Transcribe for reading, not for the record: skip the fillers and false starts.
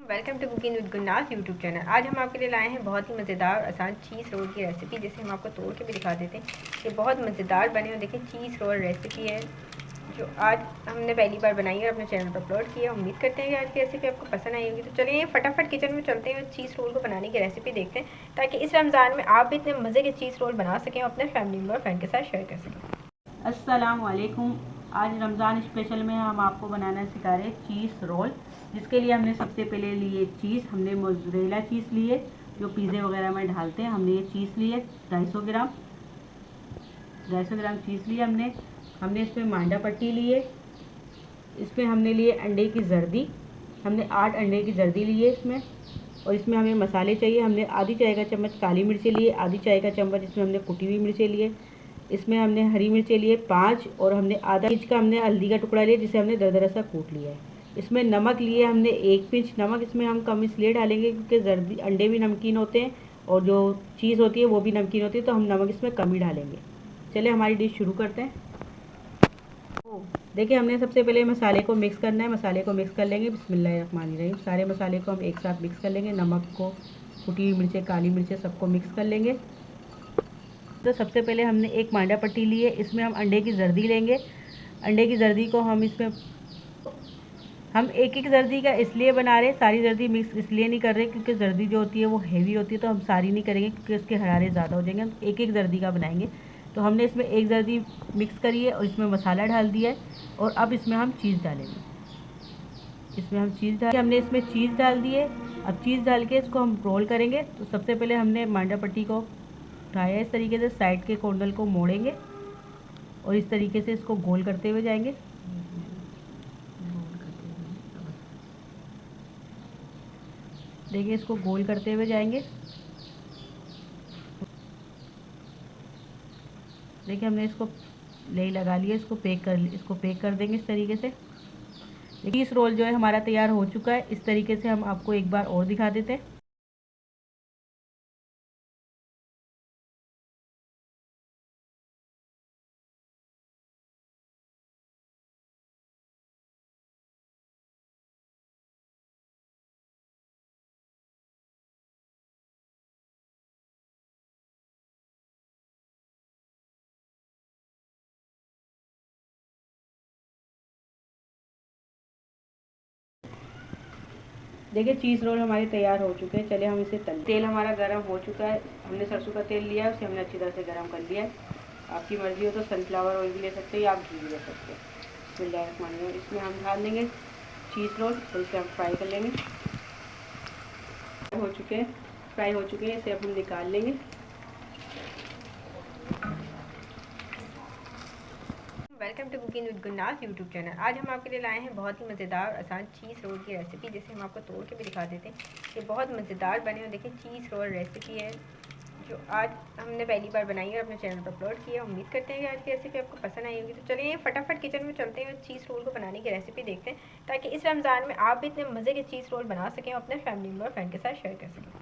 Welcome to cooking with Gulnaz YouTube channel. आज हम आपके लिए लाए हैं बहुत ही मज़ेदार और आसान चीज़ रोल की रेसिपी, जिसे हम आपको तोड़ के भी दिखा देते हैं। ये बहुत मज़ेदार बने और देखिए चीज़ रोल रेसिपी है जो आज हमने पहली बार बनाई है और अपने चैनल पर अपलोड की है। उम्मीद करते हैं कि आज की रेसिपी आपको पसंद आई होगी। तो चलिए फटाफट किचन में चलते हैं और चीज़ रोल को बनाने की रेसिपी देखते हैं, ताकि इस रमज़ान में आप भी इतने मज़े के चीज़ रोल बना सकें और अपने फैमिली मेम्बर फ्रेंड के साथ शेयर कर सकें। अस्सलाम वालेकुम। आज रमज़ान स्पेशल में हम आपको बनाना सिखा रहे हैं चीज़ रोल, जिसके लिए हमने सबसे पहले लिए चीज़। हमने मोज़रेला चीज़ लिए जो पिज़्ज़े वगैरह में डालते हैं। हमने ये चीज़ लिए 250 ग्राम चीज़ लिए हमने इसमें मांडा पट्टी लिए। इसमें हमने लिए अंडे की जर्दी। हमने 8 अंडे की जर्दी लिए इसमें। और इसमें हमें मसाले चाहिए। हमने आधी चाय का चम्मच काली मिर्चें लिए, आधी चाय का चम्मच इसमें हमने कुटी हुई मिर्चें लिए। इसमें हमने हरी मिर्चें लिए 5 और हमने आधा इंच का हमने हल्दी का टुकड़ा लिया, जिसे हमने दरदरा सा कूट लिया है। इसमें नमक लिए हमने 1 पिंच। नमक इसमें हम कम इसलिए डालेंगे क्योंकि जर्दी अंडे भी नमकीन होते हैं और जो चीज़ होती है वो भी नमकीन होती है, तो हम नमक इसमें कम ही डालेंगे। चलिए हमारी डिश शुरू करते हैं। देखिए हमने सबसे पहले मसाले को मिक्स करना है। मसाले को मिक्स कर लेंगे। बिस्मिल्लाहिर्रहमानिर्रहीम। सारे मसाले को हम एक साथ मिक्स कर लेंगे। नमक को, कुटी हुई मिर्चें, काली मिर्चें, सबको मिक्स कर लेंगे। तो सबसे पहले हमने एक मांडा पट्टी ली है। इसमें हम अंडे की जर्दी लेंगे। अंडे की जर्दी को हम एक एक जर्दी का इसलिए बना रहे हैं, सारी जर्दी मिक्स इसलिए नहीं कर रहे क्योंकि जर्दी जो होती है वो हेवी होती है, तो हम सारी नहीं करेंगे क्योंकि उसके हरारे ज़्यादा हो जाएंगे। हम एक एक जर्दी का बनाएंगे। तो हमने इसमें एक जर्दी मिक्स करी है और इसमें मसाला डाल दिया है। और अब इसमें हम चीज़ डालेंगे। हमने इसमें चीज़ डाल दी है। अब चीज़ डाल के इसको हम रोल करेंगे। तो सबसे पहले हमने मांडा पट्टी को उठाया, इस तरीके से साइड के कॉर्नर को मोड़ेंगे और इस तरीके से इसको गोल करते हुए जाएंगे। देखिए इसको गोल करते हुए जाएंगे। देखिए हमने इसको ले लगा लिया। इसको पैक कर देंगे इस तरीके से। देखिए इस रोल जो है हमारा तैयार हो चुका है। इस तरीके से हम आपको एक बार और दिखा देते हैं। देखिए चीज़ रोल हमारे तैयार हो चुके हैं। चलिए हम इसे तेल हमारा गर्म हो चुका है। हमने सरसों का तेल लिया है, उसे हमने अच्छी तरह से गर्म कर लिया है। आपकी मर्ज़ी हो तो सनफ्लावर ऑयल भी ले सकते हैं या आप घी भी ले सकते हैं। बिस्मिल्लाहिर्रहमानिर्रहीम। इसमें हम डाल देंगे चीज़ रोल और इसे हम फ्राई कर लेंगे। फ्राई हो चुके हैं, इसे अब हम निकाल लेंगे। Welcome to cooking with Gulnaz YouTube channel. आज हम आपके लिए लाए हैं बहुत ही मज़ेदार और आसान चीज़ रोल की रेसिपी, जिसे हम आपको तोड़ के भी दिखा देते हैं। ये बहुत मज़ेदार बने और देखिए चीज़ रोल रेसिपी है जो आज हमने पहली बार बनाई है और अपने चैनल पर अपलोड की है। उम्मीद करते हैं कि आज की रेसिपी आपको पसंद आई होगी। तो चलिए फटाफट किचन में चलते हैं और चीज़ रोल को बनाने की रेसिपी देखते हैं, ताकि इस रमज़ान में आप भी इतने मज़े के चीज़ रोल बना सकें और अपने फैमिली मेम्बर फ्रेंड के साथ शेयर कर सकें।